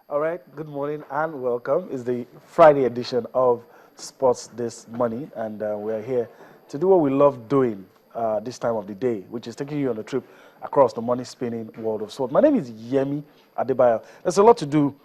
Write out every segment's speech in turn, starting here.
All right, good morning and welcome. It's the Friday edition of Sports This Morning, and we're here to do what we love doing this time of the day, which is taking you on a trip across the money spinning world of sport. My name is Yemi Adebayo. There's a lot to do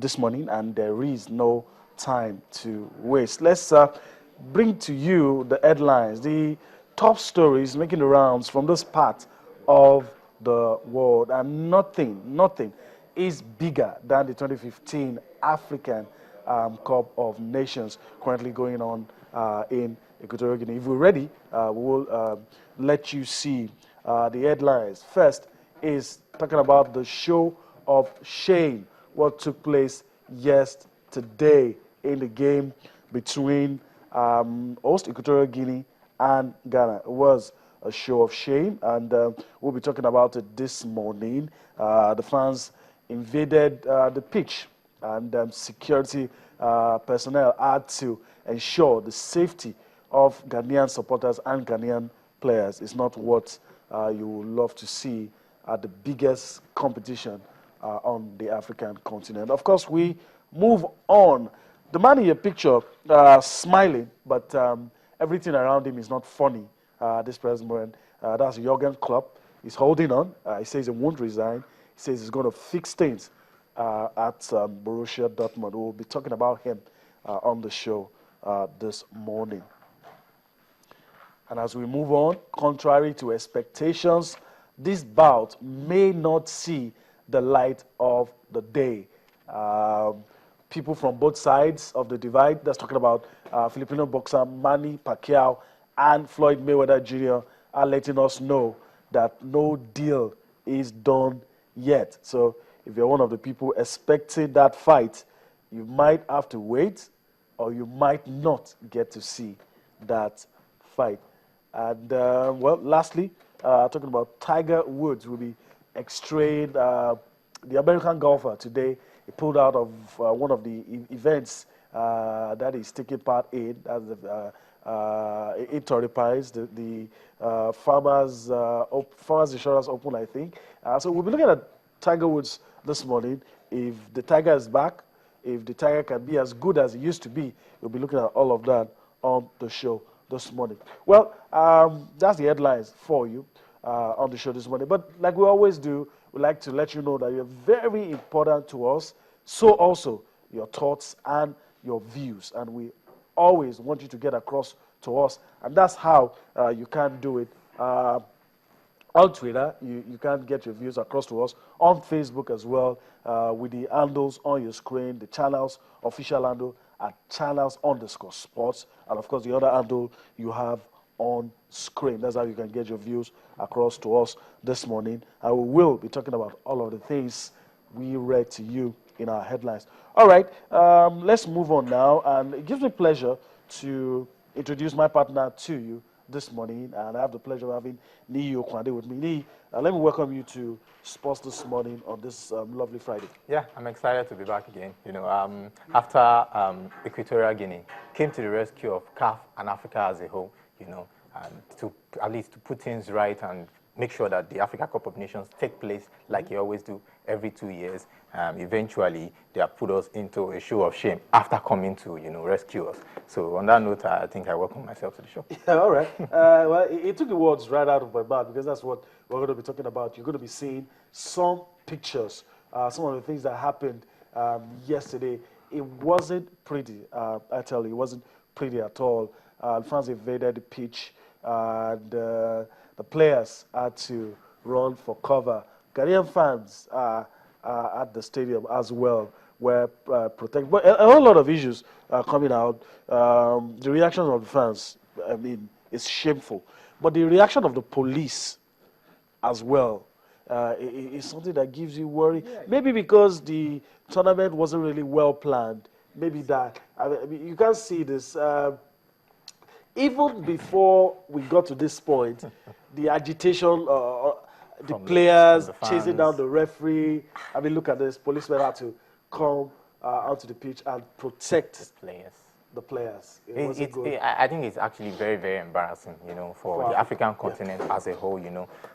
this morning, and there is no time to waste. Let's bring to you the headlines, the top stories making the rounds from this part of the world, and nothing is bigger than the 2015 African Cup of Nations currently going on in Equatorial Guinea. If we're ready, we will let you see the headlines. First is talking about the show of shame, what took place yesterday in the game between host Equatorial Guinea and Ghana. It was a show of shame, and we'll be talking about it this morning. The fans invaded the pitch, and security personnel had to ensure the safety of Ghanaian supporters and Ghanaian players. It's not what you would love to see at the biggest competition on the African continent. Of course, we move on. The man in your picture smiling, but everything around him is not funny this present moment. That's Jurgen Klopp. He's holding on. He says he won't resign. He says he's going to fix things at Borussia Dortmund. We'll be talking about him on the show this morning. And as we move on, contrary to expectations, this bout may not see the light of the day. People from both sides of the divide, that's talking about Filipino boxer Manny Pacquiao and Floyd Mayweather Jr., are letting us know that no deal is done yet. So if you're one of the people expecting that fight, you might have to wait, or you might not get to see that fight. And, well, lastly, talking about Tiger Woods will be extrayed. The American golfer today, he pulled out of one of the events that he's taking part in, as in Torrey Pines, the Farmers Insurance Open, I think. So we'll be looking at Tiger Woods this morning. If the Tiger is back, if the Tiger can be as good as he used to be, we'll be looking at all of that on the show this morning. Well, that's the headlines for you on the show this morning. But like we always do, we like to let you know that you're very important to us. So also your thoughts and your views. And we always want you to get across to us. And that's how you can do it. On Twitter, you can get your views across to us. On Facebook as well, with the handles on your screen, the channels, official handle at channels_sports. And of course, the other handle you have on screen. That's how you can get your views across to us this morning. And we will be talking about all of the things we read to you in our headlines. All right, let's move on now. And it gives me pleasure to introduce my partner to you this morning. And I have the pleasure of having Niyi Okwande with me. Niyi, let me welcome you to Sports This Morning on this lovely Friday. Yeah, I'm excited to be back again. You know, after Equatorial Guinea came to the rescue of CAF and Africa as a whole, you know, and to at least to put things right and make sure that the Africa Cup of Nations take place like you always do every 2 years. Eventually, they have put us into a show of shame after coming to, you know, rescue us. So on that note, I think I welcome myself to the show. Yeah, all right. Well, it took the words right out of my mouth, because that's what we're going to be talking about. You're going to be seeing some pictures, some of the things that happened yesterday. It wasn't pretty, I tell you, it wasn't pretty at all. Fans invaded the pitch, and the players had to run for cover. Ghanaian fans at the stadium as well were protected. But a whole lot of issues coming out. The reaction of the fans, I mean, is shameful. But the reaction of the police as well is something that gives you worry. Yeah. Maybe because the tournament wasn't really well planned. Maybe that. I mean, you can see this. Even before we got to this point, the agitation, the players chasing down the referee. I mean, look at this. Policemen had to come onto the pitch and protect players. the players? It wasn't good. I think it's actually very, very embarrassing, for the African continent as a whole,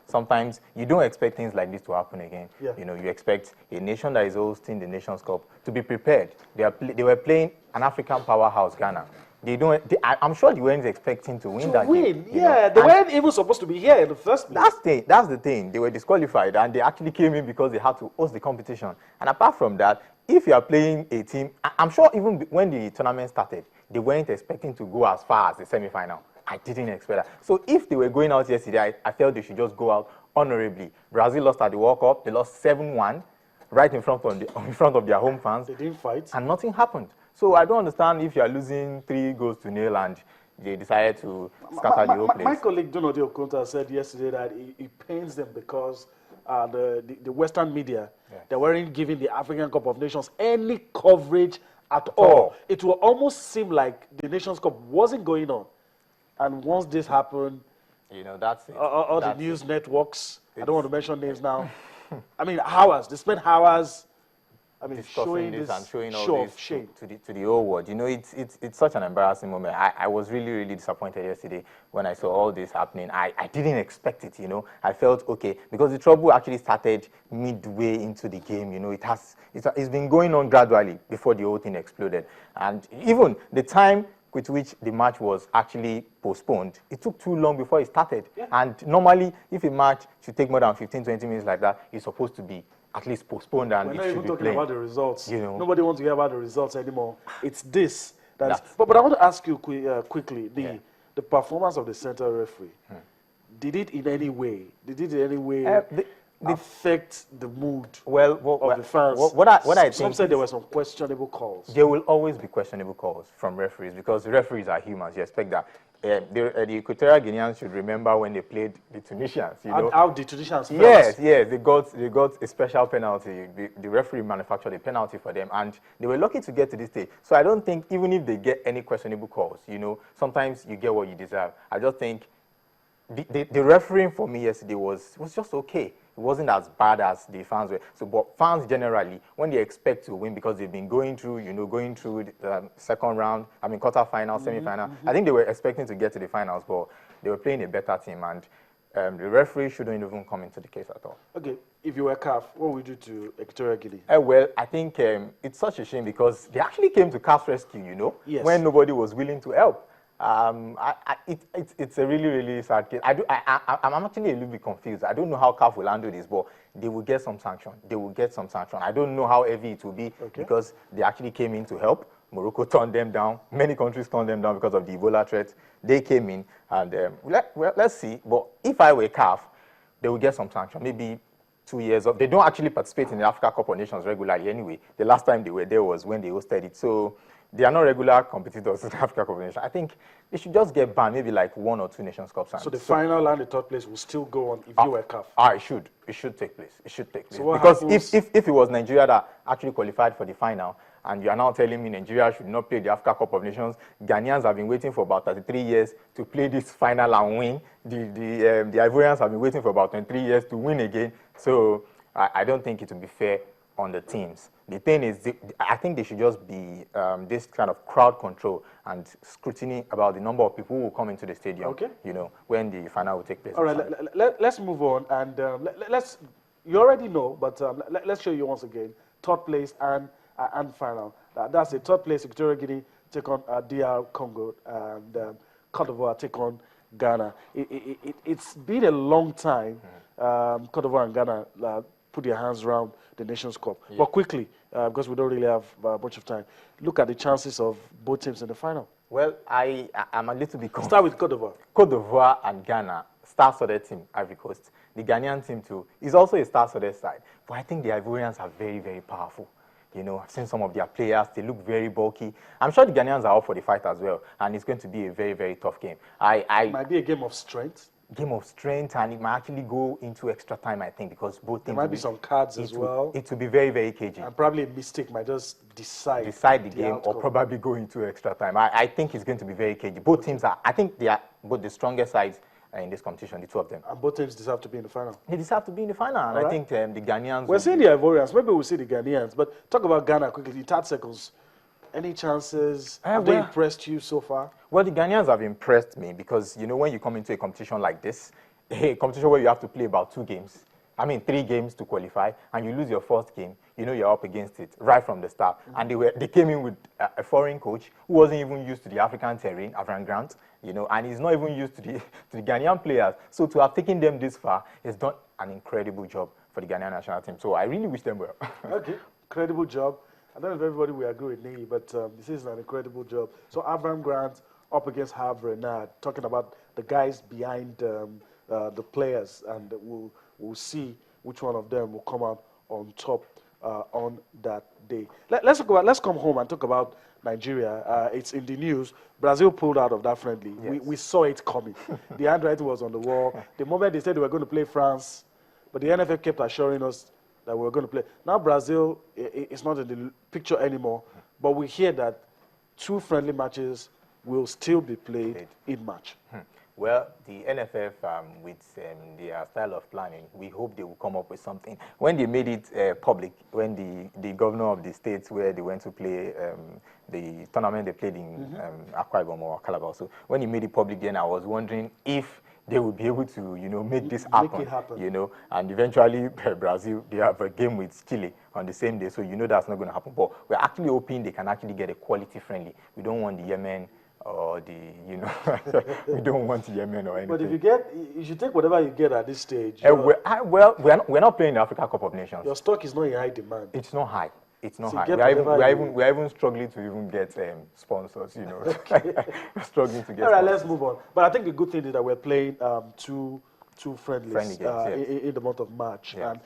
Sometimes you don't expect things like this to happen again. Yeah. You expect a nation that is hosting the Nations Cup to be prepared. They were playing an African powerhouse, Ghana. I'm sure they weren't expecting to win that game. Yeah, they weren't even supposed to be here in the first place. That's the thing. They were disqualified, and they actually came in because they had to host the competition. And apart from that, if you are playing a team, I'm sure even when the tournament started, they weren't expecting to go as far as the semi-final. I didn't expect that. So if they were going out yesterday, I felt they should just go out honorably. Brazil lost at the World Cup. They lost 7-1 right in front of their home fans. They didn't fight. And nothing happened. So I don't understand if you are losing 3-0 and they decided to scatter the whole place. My colleague Donodi Okonta said yesterday that it pains them because the Western media, they weren't giving the African Cup of Nations any coverage at all. It will almost seem like the Nations Cup wasn't going on. And once this happened, that's it. All the news networks, I don't want to mention names now. I mean, hours. They spent hours. I mean, discussing this and showing all this to the whole world. It's such an embarrassing moment. I was really, really disappointed yesterday when I saw all this happening. I didn't expect it, I felt okay because the trouble actually started midway into the game. It's been going on gradually before the whole thing exploded. And even the time with which the match was actually postponed, it took too long before it started. Yeah. And normally, if a match should take more than 15, 20 minutes like that, it's supposed to be at least postponed and we're it not should even be talking playing. About the results. Nobody wants to hear about the results anymore. It's this. But I want to ask you quickly, the performance of the center referee, did it in any way affect the mood of the fans? Some said there were some questionable calls. There will always be questionable calls from referees because the referees are humans. You expect that. The Equatorial Guineans should remember when they played the Tunisians. How the Tunisians felt. Yes, they got a special penalty. The referee manufactured a penalty for them, and they were lucky to get to this stage. So I don't think even if they get any questionable calls, sometimes you get what you deserve. I just think the refereeing for me yesterday was just okay. It wasn't as bad as the fans were. So, but fans generally, when they expect to win because they've been going through the second round, quarterfinal, semi-final, I think they were expecting to get to the finals, but they were playing a better team, and the referee shouldn't even come into the case at all. Okay, if you were CAF, what would you do to Equatorial Guinea? Well, I think it's such a shame because they actually came to CAF's rescue, when nobody was willing to help. It's a really, really sad case. I'm actually a little bit confused. I don't know how CAF will handle this, but they will get some sanction. I don't know how heavy it will be because they actually came in to help. Morocco turned them down. Many countries turned them down because of the Ebola threat. They came in, and let's see. But if I were CAF, they will get some sanction. Maybe 2 years off. They don't actually participate in the Africa Cup of Nations regularly anyway. The last time they were there was when they hosted it. So they are not regular competitors in the Africa Cup of Nations. I think they should just get banned, maybe like 1 or 2 Nations Cups. So the final and the third place will still go on if you were CAF? It should. It should take place. It should take place. So because if it was Nigeria that actually qualified for the final, and you are now telling me Nigeria should not play the Africa Cup of Nations, Ghanaians have been waiting for about 33 years to play this final and win. The Ivorians have been waiting for about 23 years to win again. So I don't think it would be fair on the teams. The thing is, I think they should just be this kind of crowd control and scrutiny about the number of people who will come into the stadium, when the final will take place. All right, let's move on. And you already know, but let's show you once again, third place and final. That's the third place, Equatorial Guinea take on DR Congo, and Cote d'Ivoire take on Ghana. It's been a long time, Cote d'Ivoire and Ghana put their hands around the Nations Cup. Yeah. But quickly, because we don't really have much of time, look at the chances of both teams in the final. Well, I'm a little bit confused. Start with Cote d'Ivoire. Cote d'Ivoire and Ghana, star-studded team, Ivory Coast. The Ghanaian team, too, is also a star-studded side. But I think the Ivorians are very, very powerful. I've seen some of their players. They look very bulky. I'm sure the Ghanaians are up for the fight as well. And it's going to be a very, very tough game. It might be a game of strength. And it might actually go into extra time, I think, because both teams... There might be some cards as well. It will be very, very cagey. And probably a mistake might just decide the game outcome. Or probably go into extra time. I think it's going to be very cagey. Both teams are... I think they are both the strongest sides in this competition, the two of them. And both teams deserve to be in the final. They deserve to be in the final. And I think the Ghanaians... We're seeing the Ivorians. Maybe we'll see the Ghanaians. But talk about Ghana quickly. In 30 seconds, Any chances? Have they Well, impressed you so far? well, the Ghanaians have impressed me because, when you come into a competition like this, a competition where you have to play about 2 games, I mean 3 games to qualify, and you lose your first game, you're up against it right from the start. And they came in with a foreign coach who wasn't even used to the African terrain, Avran Grant, and he's not even used to the to the Ghanaian players. So to have taken them this far is done an incredible job for the Ghanaian national team. So I really wish them well. Okay, incredible job. I don't know if everybody will agree with me, but this is an incredible job. So Avram Grant up against Havre now, talking about the guys behind the players, and we'll see which one of them will come out on top on that day. Let's come home and talk about Nigeria. It's in the news. Brazil pulled out of that friendly. Yes. We saw it coming. The handwriting was on the wall. The moment they said they were going to play France, but the NFF kept assuring us that we were going to play. Now Brazil is not in the picture anymore, but we hear that 2 friendly matches will still be played in March. Well, the NFF, with their style of planning, we hope they will come up with something. When they made it public, when the governor of the states where they went to play the tournament they played in Akwa Ibom or Calabar, so when he made it public, then I was wondering if they would be able to, make this happen, Make it happen. and eventually Brazil, they have a game with Chile on the same day, so that's not going to happen. But we're actually hoping they can actually get a quality friendly. We don't want the Yemen or we don't want Yemen or anything. But if you should take whatever you get at this stage. We're not playing the Africa Cup of Nations. Your stock is not in high demand. It's not high. It's not So high. We're even struggling to even get sponsors. We're struggling to get. All right, sponsors. let's move on. But I think the good thing is that we're playing two friendlies Friendly games, yes. in the month of March. Yeah. And